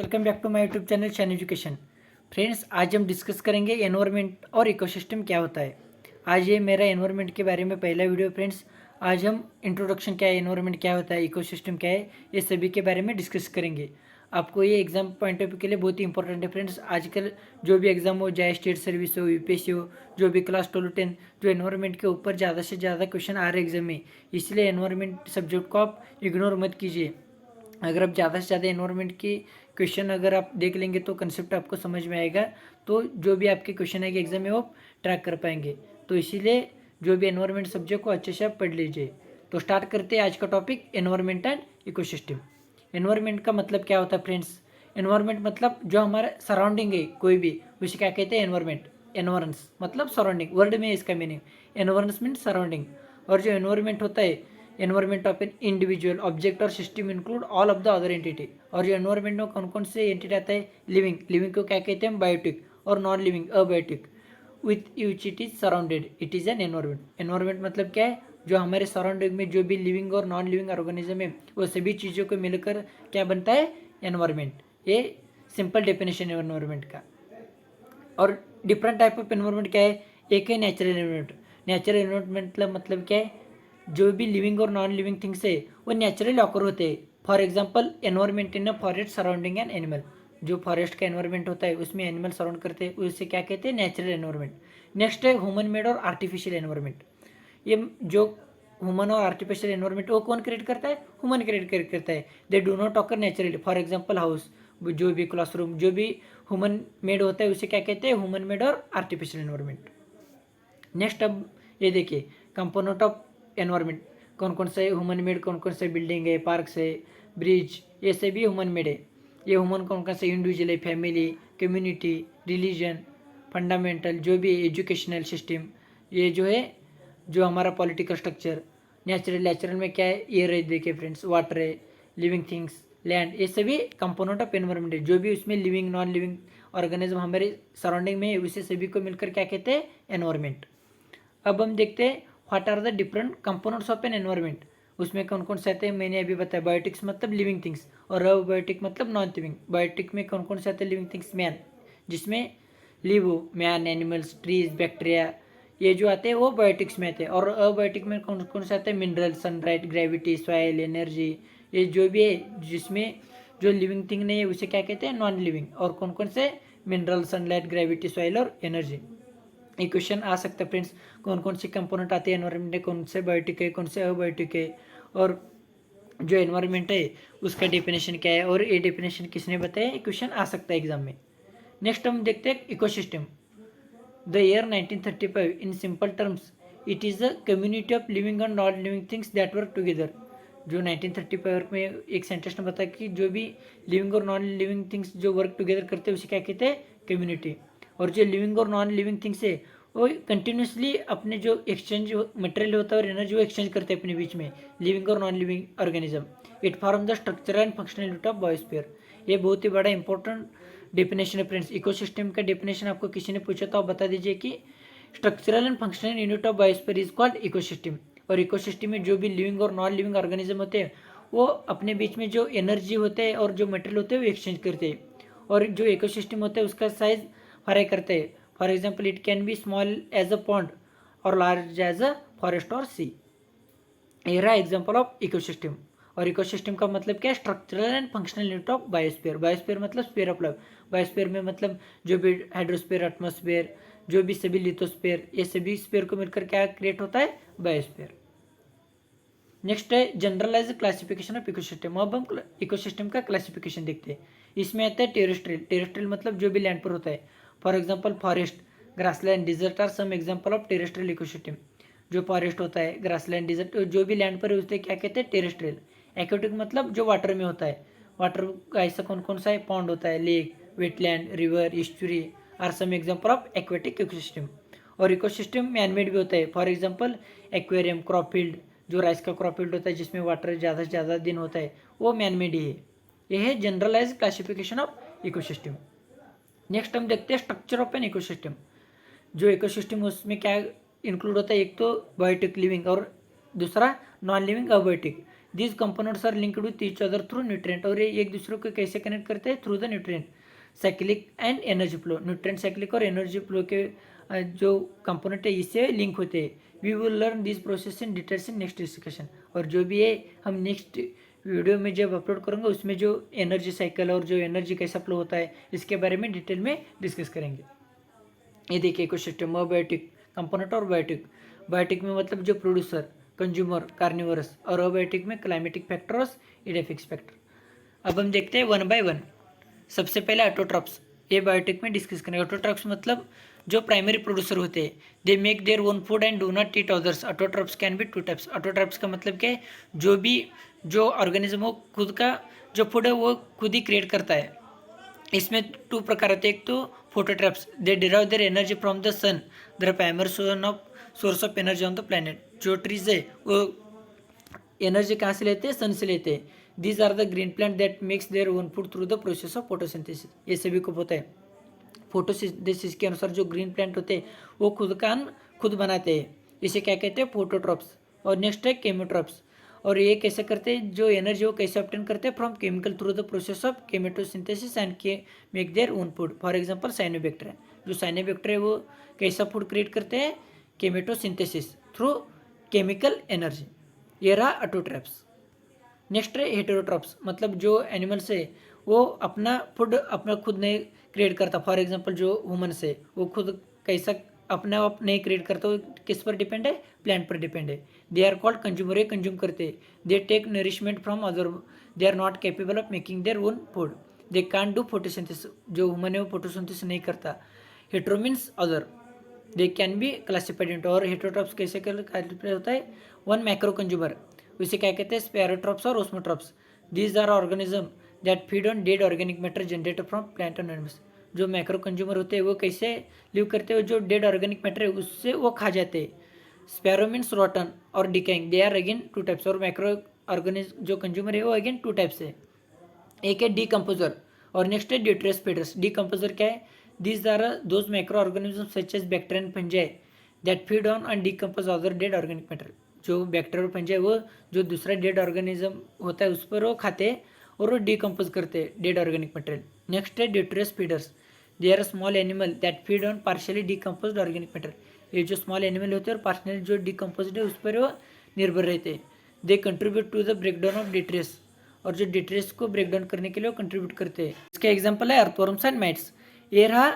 Welcome back to my YouTube channel shine education. Friends, आज हम discuss करेंगे environment और इकोसिस्टम क्या होता है। आज ये मेरा एनवायरनमेंट के बारे में पहला वीडियो। फ्रेंड्स, आज हम इंट्रोडक्शन क्या है, एनवायरनमेंट क्या होता है, इकोसिस्टम क्या है, ये सभी के बारे में डिस्कस करेंगे। आपको ये एग्जाम पॉइंट ऑफ व्यू के लिए बहुत ही इंपॉर्टेंट है। फ्रेंड्स, आजकल जो भी एग्जाम हो, चाहे स्टेट सर्विस हो, यूपीएससी हो, जो भी क्लास 12 10, जो एनवायरनमेंट के ऊपर ज़्यादा से ज़्यादा क्वेश्चन आ रहे एग्जाम में, इसलिए एनवायरनमेंट सब्जेक्ट को आप इग्नोर मत कीजिए। अगर आप ज़्यादा से ज़्यादा एनवायरनमेंट की क्वेश्चन अगर आप देख लेंगे तो कंसेप्ट आपको समझ में आएगा, तो जो भी आपके क्वेश्चन आएंगे एग्जाम में वो ट्रैक कर पाएंगे। तो इसीलिए जो भी एनवायरनमेंट सब्जेक्ट को अच्छे से आप पढ़ लीजिए। तो स्टार्ट करते हैं आज का topic, environment and ecosystem. Environment का मतलब क्या होता है फ्रेंड्स? एनवायरनमेंट मतलब जो हमारा सराउंडिंग है कोई भी, उसे क्या कहते हैं? एनवायरनमेंट। एनवायरंस मतलब सराउंडिंग, वर्ड में इसका मीनिंग। एनवायरंस mean surrounding. और जो एनवायरनमेंट होता है, environment of an individual object और system include all of the other entity. और जो एनवायरनमेंट में कौन कौन से एंटिटी आता है? लिविंग, लिविंग को क्या कहते हैं? बायोटिक। और non living, abiotic. With which it is surrounded, it is an environment. Environment मतलब क्या है? जो हमारे सराउंडिंग में जो भी लिविंग और नॉन लिविंग ऑर्गेनिज्म है, वो सभी चीज़ों को मिलकर क्या बनता है? एनवायरनमेंट। ये सिंपल डेफिनेशन है एनवायरनमेंट का। और डिफरेंट टाइप ऑफ एनवायरनमेंट क्या है? एक है नेचुरल एनवायरनमेंट। नेचुरल एनवायरनमेंट मतलब क्या है? जो भी लिविंग और नॉन लिविंग थिंग्स है वो नेचुरली ऑकर होते हैं। For example, environment in a forest surrounding an animal. जो फॉरेस्ट का एनवायरनमेंट होता है उसमें एनिमल सराउंड करते हैं, उसे क्या कहते हैं? Natural environment. नेक्स्ट है ह्यूमन मेड और आर्टिफिशियल एनवायरनमेंट। ये जो ह्यूमन और आर्टिफिशियल एनवायरनमेंट वो कौन क्रिएट करता है? ह्यूमन क्रिएट करता है। They do not occur naturally. For example house, जो भी क्लासरूम, जो भी ह्यूमन मेड होता है उसे क्या कहते हैं? ह्यूमन मेड और आर्टिफिशियल एनवायरनमेंट। नेक्स्ट अब ये देखिए, कंपोनेंट ऑफ एनवायरनमेंट कौन कौन सा है? ह्यूमन मेड कौन कौन से बिल्डिंग है, पार्क्स है, ब्रिज, ये सभी ह्यूमन मेड है। ये ह्यूमन कौन कौन से? इंडिविजुअल है, फैमिली, कम्युनिटी, रिलीजन, फंडामेंटल, जो भी एजुकेशनल सिस्टम, ये जो है जो हमारा पॉलिटिकल स्ट्रक्चर। नेचुरल में क्या है? एयर है, देखिए फ्रेंड्स, वाटर है, लिविंग थिंग्स, लैंड, ये सभी कंपोनेंट ऑफ एनवायरनमेंट है। जो भी उसमें लिविंग नॉन लिविंग ऑर्गेनिज्म हमारे सराउंडिंग में है, उसे सभी को मिलकर क्या कहते हैं? एनवायरनमेंट। अब हम देखते हैं what are the different components of an environment. उसमें कौन कौन से आते हैं? मैंने अभी बताया, बायोटिक्स मतलब लिविंग थिंग्स, और अबायोटिक मतलब नॉन लिविंग। बायोटिक में कौन कौन से आते हैं? लिविंग थिंग्स, मैन, जिसमें लिव हो, मैन, एनिमल्स, ट्रीज, बैक्टीरिया, ये जो आते हैं वो बायोटिक्स में आते हैं। और अबायोटिक में कौन कौन से आते हैं? Mineral, sunlight, gravity, soil, energy, ये जो भी है जिसमें जो लिविंग थिंग नहीं है उसे क्या कहते हैं? Non living. और कौन कौन से? मिनरल, सनलाइट, ग्रेविटी, सॉइल और एनर्जी। एक क्वेश्चन आ सकता है फ्रेंड्स, कौन कौन सी कंपोनेंट आते हैं एनवायरनमेंट में, कौन से बायोटिक है, कौन से अबायोटिक है, और जो एनवायरनमेंट है उसका डेफिनेशन क्या है, और ये डेफिनेशन किसने बताया? क्वेश्चन आ सकता है एग्जाम में। नेक्स्ट हम देखते हैं ecosystem. The year 1935 in simple terms, it is a community of living and non living things that work together. जो 1935 में एक सेंटेंस ने बताया कि जो भी लिविंग और नॉन लिविंग थिंग्स जो वर्क टुगेदर करते हैं उसे क्या कहते हैं? कम्युनिटी। और जो लिविंग और नॉन लिविंग थिंग्स है वो कंटिन्यूसली अपने जो एक्सचेंज मटेरियल होता है और एनर्जी वो एक्सचेंज करते हैं अपने बीच में, लिविंग और non living organism. It form the structure and functional unit of biosphere. ये बहुत ही बड़ा इंपॉर्टेंट डेफिनेशन है फ्रेंड्स। इकोसिस्टम का डेफिनेशन आपको किसी ने पूछा तो आप बता दीजिए कि structural and functional unit of biosphere is called ecosystem. और इकोसिस्टम में जो भी लिविंग और नॉन लिविंग ऑर्गेनिज्म होते हैं वो अपने बीच में जो एनर्जी होते हैं और जो मटेरियल होते हैं वो एक्सचेंज करते हैं। और जो इकोसिस्टम होता है उसका साइज फराई करते हैं। For example, it can be small as a pond और लार्ज एज अ फॉरेस्ट और सी। ये रहा एग्जाम्पल ऑफ इकोसिस्टम। और इकोसिस्टम का मतलब क्या है? Structural and functional unit of biosphere. Biosphere मतलब स्फीयर ऑफ लाइफ। बायोस्फीयर में मतलब जो भी हाइड्रोस्फीयर, एटमॉस्फेयर, जो भी सभी लिथोस्फीयर, ये सभी स्फीयर को मिलकर क्या क्रिएट होता है? बायोस्फीयर। नेक्स्ट है जनरलाइज क्लासिफिकेशन ऑफ इकोसिस्टम। अब हम इकोसिस्टम का क्लासिफिकेशन देखते हैं। इसमें आता है टेरेस्ट्रियल। टेरेस्ट्रियल मतलब जो भी लैंड पर होता है। For example, forest, grassland, desert are some example of terrestrial ecosystem. जो फॉरेस्ट होता है, ग्रासलैंड, डिजर्ट, जो भी लैंड पर है उसे क्या कहते हैं? टेरेस्ट्रियल। एक्वेटिक मतलब जो वाटर में होता है। वाटर का ऐसा कौन कौन सा है? पॉन्ड होता है, lake, wetland, river, estuary are some example of aquatic ecosystem. और इकोसिस्टम मैनमेड भी होता है। For example, aquarium, crop field, जो राइस का क्रॉप फील्ड होता है जिसमें वाटर ज़्यादा से ज़्यादा दिन होता है, वो मैनमेड ही है। यह है generalize classification of ecosystem. Next हम देखते हैं स्ट्रक्चर ऑफ एन इकोसिस्टम। जो इकोसिस्टम उसमें क्या इंक्लूड होता है? एक तो बायोटिक, लिविंग, और दूसरा non living, abiotic. These components are linked with each other through nutrient, और ये एक दूसरे को कैसे कनेक्ट करते हैं? Through the nutrient cyclic and energy flow. Nutrient cyclic और एनर्जी फ्लो के जो कंपोनेंट है इससे लिंक होते हैं। We will learn this process in details in next discussion, और जो भी है हम नेक्स्ट वीडियो में जब अपलोड करूँगा उसमें जो एनर्जी साइकिल और जो एनर्जी कैसा फ्लो होता है इसके बारे में डिटेल में डिस्कस करेंगे। ये देखिए इकोसिस्टम, अबायोटिक कंपोनेंट और बायोटिक। बायोटिक में मतलब जो प्रोड्यूसर, कंज्यूमर, कार्निवरस, और अबायोटिक में क्लाइमेटिक फैक्टर और इडेफिक्स फैक्टर। अब हम देखते हैं वन बाय वन। सबसे पहले ऑटोट्रॉप्स, ये बायोटिक में डिस्कस करेंगे। ऑटोट्रॉप्स मतलब जो प्राइमरी प्रोड्यूसर होते हैं, they make their own food and do not eat others. Autotrophs can be two types. Autotrophs का मतलब क्या है? जो ऑर्गेनिज्म हो खुद का जो फूड है वो खुद ही क्रिएट करता है। इसमें टू प्रकार होते हैं। एक तो phototrophs, they derive their energy from the sun, the primary source of energy on the planet. जो ट्रीज है वो एनर्जी कहाँ से लेते हैं? सन से लेते हैं। These are the green plant that makes their own food through the process of photosynthesis. ये सभी को पता है। फोटोसिंथेसिस के अनुसार जो ग्रीन प्लांट होते हैं वो खुद का अन्न खुद बनाते हैं, इसे क्या कहते हैं? फोटोट्रॉप्स। और नेक्स्ट है केमोट्रॉप्स, और ये कैसे करते हैं? जो एनर्जी वो कैसे ऑब्टेन करते हैं? From chemical through the process of chemosynthesis and they make their own food. For example cyanobacteria, जो साइनोबैक्टीरिया वो कैसा फूड क्रिएट करते हैं? Chemosynthesis through chemical energy. ये रहा ऑटोट्रॉप्स। नेक्स्ट है हेटेरोट्रॉप्स, मतलब जो एनिमल्स है वो अपना फूड अपना खुद नहीं क्रिएट करता। फॉर एग्जांपल जो ह्यूमन्स है वो खुद कैसा अपने आप नहीं क्रिएट करता, वो किस पर डिपेंड है? प्लांट पर डिपेंड है। दे आर कॉल्ड कंज्यूमर, ये कंज्यूम करते हैं। They take nourishment from other, they are not capable of making their own food. They can't do photosynthesis, जो ह्यूमन है वो फोटोसिंथेसिस नहीं करता। Hetero means other, they can be classified into. और heterotrophs कैसे क्लासिफाइड होता है? वन मैक्रो कंज्यूमर, उसे क्या कहते हैं? स्पैरोट्रॉप्स और osmotrophs. These are organism that feed on dead organic matter generated from plant and animals. जो मैक्रो कंज्यूमर होते हैं वो कैसे लिव करते हैं? जो डेड ऑर्गेनिक मैटर है उससे वो खा जाते हैं। स्पैरो मीन्स रॉटन और decaying, they are again two types. और मैक्रो ऑर्गेनिज्म जो कंज्यूमर है वो अगेन टू टाइप्स है। एक है डीकम्पोजर और नेक्स्ट है ड्यूट्रियस फीडर्स। डीकम्पोजर क्या है? These are those macro organism such as bacteria and fungi that feed on and decompose other dead organic matter. जो बैक्टीरिया और फंजाई वो जो दूसरा डेड ऑर्गेनिज्म होता है उस पर वो खाते हैं और वो डीकम्पोज करते हैं डेड ऑर्गेनिक मटेरियल। नेक्स्ट है detritus feeders, they are small animal that feed on partially decompose organic material. ये जो स्मॉल एनिमल होते हैं और पार्शियली जो डीकम्पोज है उस पर वो निर्भर रहते हैं। They contribute to the breakdown of detritus, और जो डिट्रेस को ब्रेकडाउन करने के लिए वो कंट्रीब्यूट करते हैं। इसका एग्जांपल है अर्थवर्म्स एंड माइट्स। ये रहा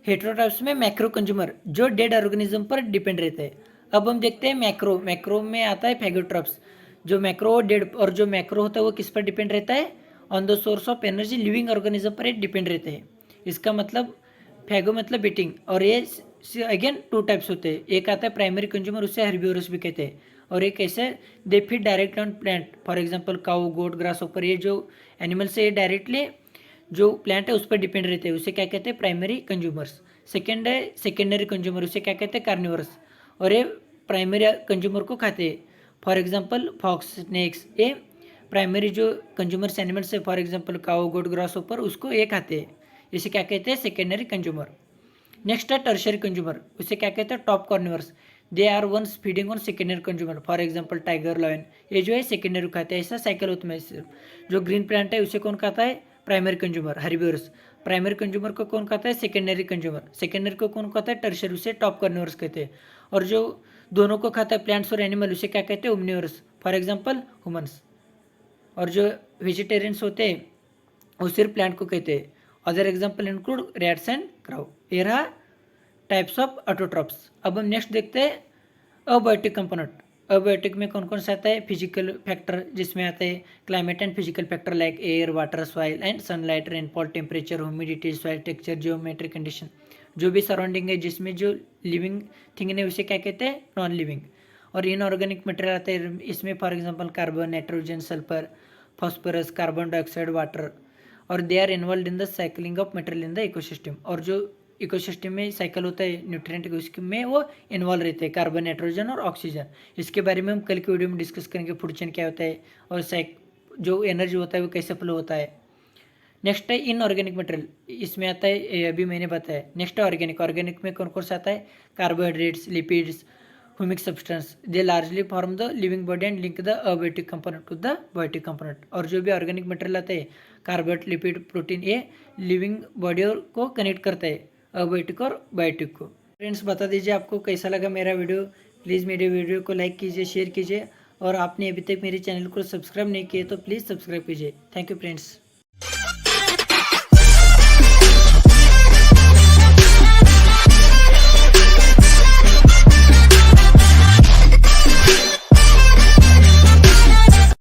हेटेरोट्रॉप्स में मैक्रो कंज्यूमर, जो डेड ऑर्गेनिज्म पर डिपेंड रहते हैं। अब हम देखते हैं मैक्रो। मैक्रो में आता है फैगोट्रॉप्स, जो मैक्रो डेड, और जो मैक्रो होता है वो किस पर डिपेंड रहता है? On the source of energy living organism पर डिपेंड रहते हैं। इसका मतलब फैगो मतलब बीटिंग, और ये अगेन टू टाइप्स होते हैं। एक आता है प्राइमरी कंज्यूमर, उससे हर्बिवोरस भी कहते हैं। और एक ऐसे they feed direct on plant, for example cow, goat, grass ऊपर। ये जो एनिमल्स है ये डायरेक्टली जो प्लांट है उस पर डिपेंड रहते हैं, उसे क्या कहते हैं? Primary consumers. सेकेंड है सेकेंडरी कंज्यूमर, उसे क्या कहते हैं? कार्निवरस। और ये प्राइमरी कंज्यूमर को खाते हैं। फॉर एग्जांपल फॉक्स, स्नेक्स, ये प्राइमरी जो कंज्यूमर्स एनिमल्स है, for example cow, goat, grass ऊपर, उसको ये खाते हैं। इसे क्या कहते हैं? Secondary consumer. नेक्स्ट है टर्शियरी कंज्यूमर, उसे क्या कहते हैं? Top carnivores. They are ones feeding on secondary consumer, for example tiger, lion, ये जो है सेकेंडरी खाते हैं। ऐसा साइकिल होता है। जो ग्रीन प्लांट है उसे कौन खाता है? Primary consumer, herbivores. Primary consumer को कौन खाता है? Secondary consumer. सेकेंडरी को कौन खाता है? टर्शियरी, उसे टॉप कार्निवर्स कहते हैं। और जो दोनों को खाता है प्लांट्स और एनिमल, उसे क्या कहते हैं? Omnivorous, for example humans. और जो वेजिटेरियंस होते हैं वो सिर्फ प्लांट को कहते हैं। Other example include rats and crow. ये रहा टाइप्स ऑफ ऑटोट्रॉप्स। अब हम नेक्स्ट देखते हैं अबायोटिक कंपोनेंट। अबायोटिक में कौन कौन सा आता है? फिजिकल फैक्टर, जिसमें आते हैं climate and physical factor like air, water, soil and sunlight, rainfall, temperature, humidity, soil texture, geometric condition. जो भी सराउंडिंग है जिसमें जो लिविंग थिंग है उसे क्या कहते हैं? Non living. और इनऑर्गेनिक मटेरियल आते हैं इसमें, for example carbon, nitrogen, sulphur, phosphorus, carbon dioxide, water. और they are involve in the cycling of material in the ecosystem. और जो इकोसिस्टम में साइकिल होता है न्यूट्रिएंट में वो इन्वॉल्व रहते हैं, कार्बन, नाइट्रोजन और ऑक्सीजन। इसके बारे में हम कल की वीडियो में डिस्कस करेंगे, फूड चेन क्या होता है और जो एनर्जी होता है वो कैसे फ्लो होता है। नेक्स्ट है इनऑर्गेनिक मटेरियल, इसमें आता है अभी मैंने बताया। नेक्स्ट है ऑर्गेनिक। ऑर्गेनिक में कौन कौन सा आता है? Carbohydrates, lipids, humic substance. They largely form the living body and link the abiotic component to the biotic component. और जो भी ऑर्गेनिक मटेरियल आते हैं कार्बोहाइड्रेट लिपिड प्रोटीन ये लिविंग बॉडी को कनेक्ट करता है अबायोटिक और बायोटिक को। फ्रेंड्स बता दीजिए आपको कैसा लगा मेरा वीडियो। प्लीज़ मेरे वीडियो को लाइक कीजिए, शेयर कीजिए और आपने अभी तक मेरे चैनल को सब्सक्राइब नहीं किए तो प्लीज़ सब्सक्राइब कीजिए। Thank you friends.